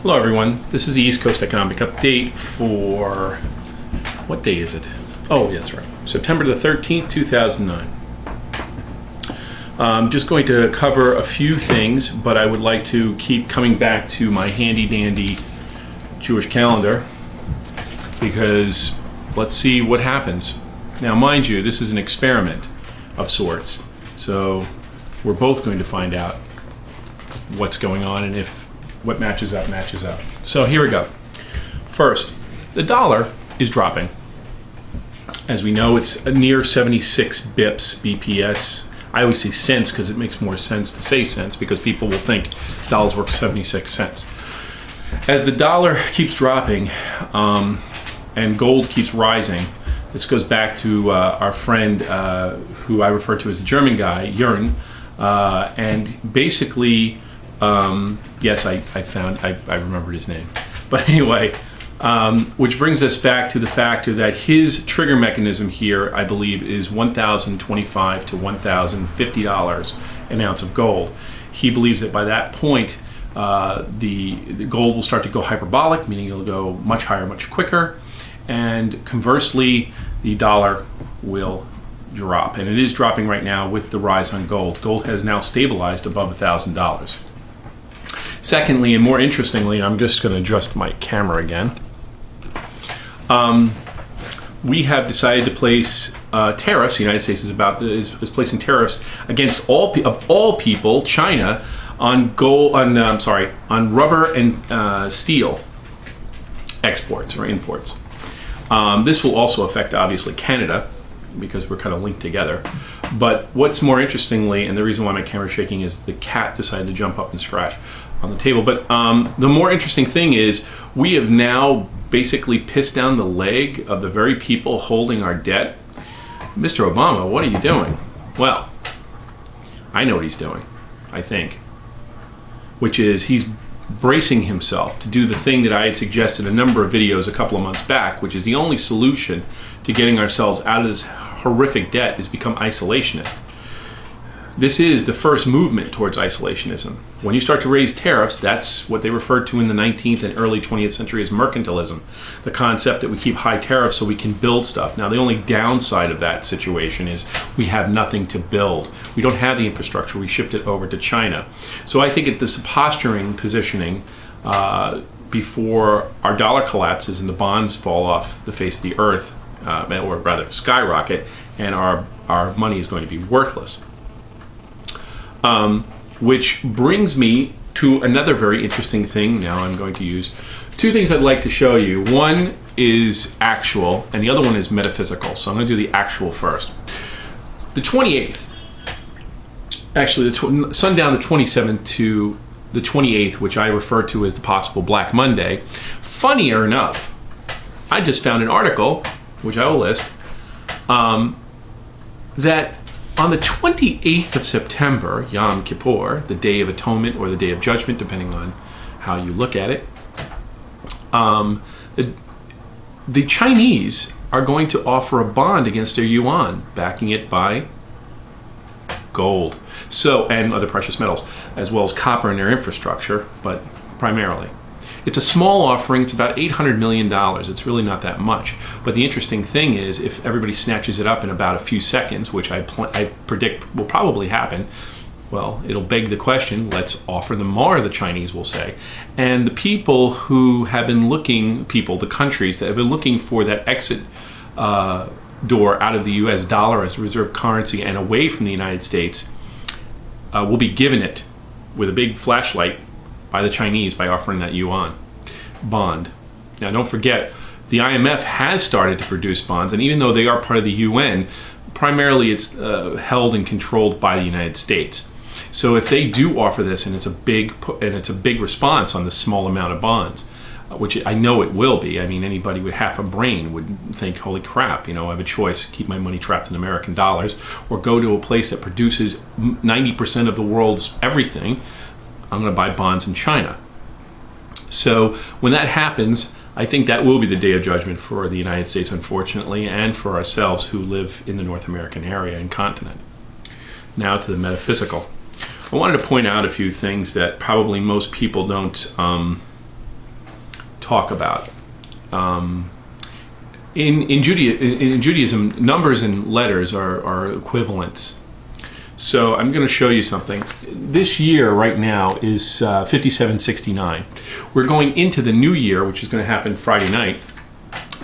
Hello everyone, this is the East Coast Economic Update for, what day is it? Oh, that's right, September the 13th, 2009. I'm just going to cover a few things, but I would like to keep coming back to my handy dandy Jewish calendar because let's see what happens. Now mind you, this is an experiment of sorts, so we're both going to find out what's going on and if what matches up. So here we go. First, the dollar is dropping. As we know, it's near 76 BPS. I always say cents because it makes more sense to say cents because people will think dollars worth 76 cents. As the dollar keeps dropping and gold keeps rising, this goes back to our friend who I refer to as the German guy, Jürgen, and basically yes, I remembered his name. But anyway, which brings us back to the factor that his trigger mechanism here, I believe, is $1,025 to $1,050 an ounce of gold. He believes that by that point, the gold will start to go hyperbolic, meaning it'll go much higher, much quicker, and conversely, the dollar will drop. And it is dropping right now with the rise on gold. Gold has now stabilized above $1,000. Secondly, and more interestingly, I'm just going to adjust my camera again. We have decided to place tariffs. The United States is placing tariffs against all people, China, on rubber and steel exports or imports. This will also affect obviously Canada because we're kind of linked together. But what's more interestingly, and the reason why my camera's shaking, is the cat decided to jump up and scratch on the table. But the more interesting thing is we have now basically pissed down the leg of the very people holding our debt. Mr. Obama, what are you doing? Well, I know what he's doing, I think, which is he's bracing himself to do the thing that I had suggested a number of videos a couple of months back, which is the only solution to getting ourselves out of this horrific debt is become isolationist. This is the first movement towards isolationism. When you start to raise tariffs, that's what they referred to in the 19th and early 20th century as mercantilism. The concept that we keep high tariffs so we can build stuff. Now, the only downside of that situation is we have nothing to build. We don't have the infrastructure. We shipped it over to China. So I think this posturing positioning before our dollar collapses and the bonds fall off the face of the earth, or rather skyrocket, and our money is going to be worthless. Which brings me to another very interesting thing. Now I'm going to use two things I'd like to show you. One is actual, and the other one is metaphysical. So I'm going to do the actual first. The 28th, actually sundown the 27th to the 28th, which I refer to as the possible Black Monday. Funnier enough, I just found an article, which I will list, that on the 28th of September, Yom Kippur, the Day of Atonement or the Day of Judgment, depending on how you look at it, the Chinese are going to offer a bond against their yuan, backing it by gold, and other precious metals, as well as copper in their infrastructure, but primarily. It's a small offering. It's about $800 million. It's really not that much. But the interesting thing is, if everybody snatches it up in about a few seconds, which I predict will probably happen, well, it'll beg the question, let's offer them more, the Chinese will say. And the people who have been the countries that have been looking for that exit door out of the US dollar as a reserve currency and away from the United States, will be given it with a big flashlight by the Chinese by offering that yuan bond. Now don't forget, the IMF has started to produce bonds, and even though they are part of the UN, primarily it's held and controlled by the United States. So if they do offer this, and it's a big response on the small amount of bonds, which I know it will be. I mean, anybody with half a brain would think, holy crap, I have a choice, keep my money trapped in American dollars, or go to a place that produces 90% of the world's everything. I'm going to buy bonds in China. So when that happens, I think that will be the day of judgment for the United States, unfortunately, and for ourselves who live in the North American area and continent. Now to the metaphysical. I wanted to point out a few things that probably most people don't talk about. In Judaism, numbers and letters are equivalents. So I'm going to show you something. This year right now is 5769. We're going into the new year, which is going to happen Friday night,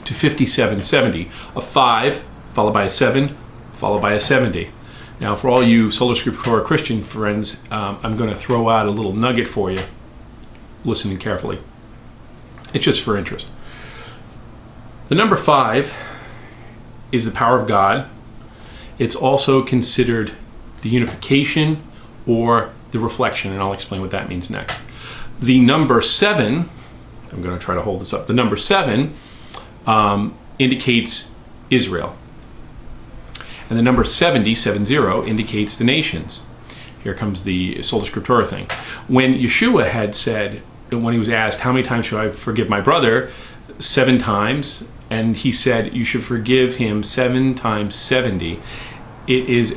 to 5770. A 5 followed by a 7 followed by a 70. Now, for all you Sola Scriptura Christian friends, I'm going to throw out a little nugget for you. Listening carefully. It's just for interest. The number 5 is the power of God. It's also considered the unification or the reflection, and I'll explain what that means next. The number 7, I'm going to try to hold this up. The number 7 indicates Israel. And the number 70 indicates the nations. Here comes the Sola Scriptura thing. When Yeshua had said, when he was asked, how many times should I forgive my brother? 7 times. And he said, you should forgive him 7 times 70. It is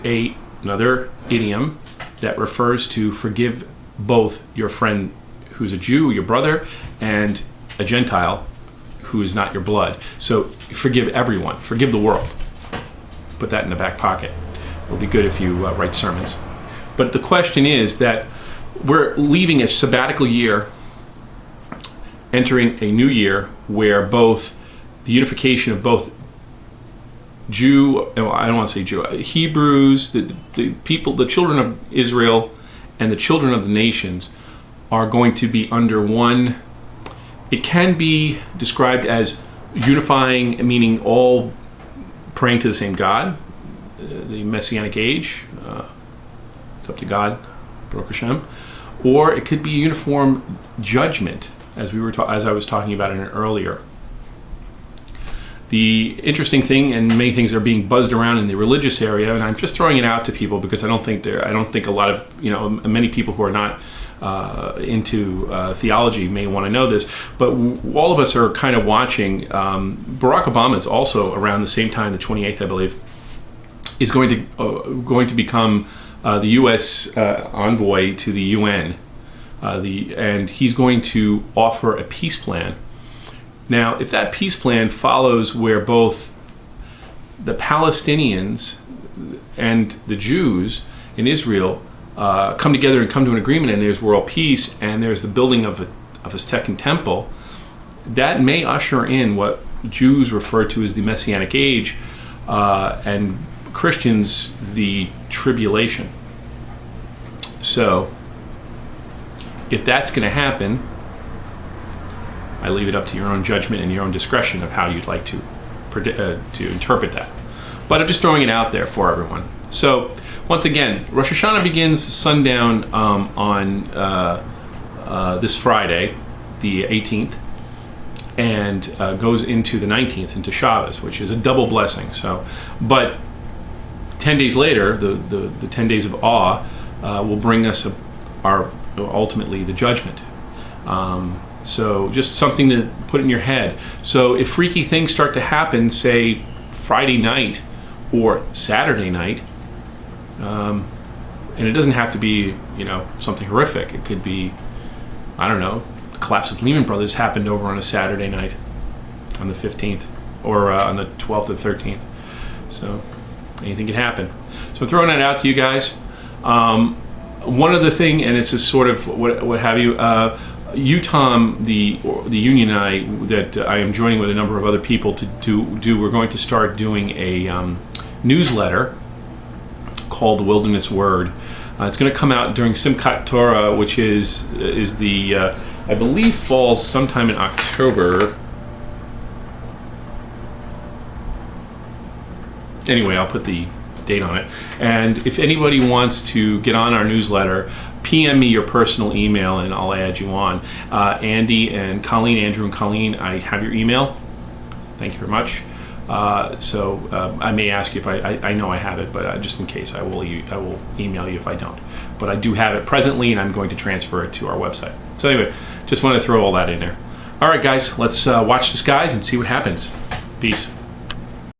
another idiom that refers to forgive both your friend who's a Jew, your brother, and a Gentile who is not your blood. So forgive everyone. Forgive the world. Put that in the back pocket. It'll be good if you write sermons. But the question is that we're leaving a sabbatical year, entering a new year where both the unification of both I don't want to say Jew, Hebrews, the people, the children of Israel, and the children of the nations are going to be under one. It can be described as unifying, meaning all praying to the same God, the Messianic age. It's up to God, Baruch Hashem. Or it could be a uniform judgment, as I was talking about it earlier. The interesting thing, and many things are being buzzed around in the religious area, and I'm just throwing it out to people because I don't think a lot of many people who are not into theology may want to know this, but all of us are kind of watching. Barack Obama is also around the same time, the 28th, I believe, is going to become the U.S. envoy to the UN, and he's going to offer a peace plan. Now, if that peace plan follows where both the Palestinians and the Jews in Israel come together and come to an agreement, and there's world peace, and there's the building of a second temple, that may usher in what Jews refer to as the Messianic age, and Christians the tribulation. So, if that's going to happen, I leave it up to your own judgment and your own discretion of how you'd like to interpret that. But I'm just throwing it out there for everyone. So, once again, Rosh Hashanah begins sundown on this Friday, the 18th, and goes into the 19th, into Shabbos, which is a double blessing. So, but 10 days later, the 10 days of awe will bring us ultimately the judgment. So just something to put in your head. So if freaky things start to happen, say Friday night or Saturday night, and it doesn't have to be, something horrific. It could be, I don't know, the collapse of Lehman Brothers happened over on a Saturday night on the 15th or on the 12th or 13th. So anything can happen. So I'm throwing that out to you guys. One other thing, and it's just sort of what have you, UTOM, the union and I, that I am joining with a number of other people to do, we're going to start doing a newsletter called The Wilderness Word. It's going to come out during Simchat Torah, which is the, I believe falls sometime in October. Anyway, I'll put the date on it. And if anybody wants to get on our newsletter, PM me your personal email and I'll add you on. Andy and Colleen, Andrew and Colleen, I have your email. Thank you very much. So I may ask you if I know I have it, but just in case, I will email you if I don't. But I do have it presently, and I'm going to transfer it to our website. So anyway, just want to throw all that in there. All right, guys, let's watch the skies and see what happens. Peace.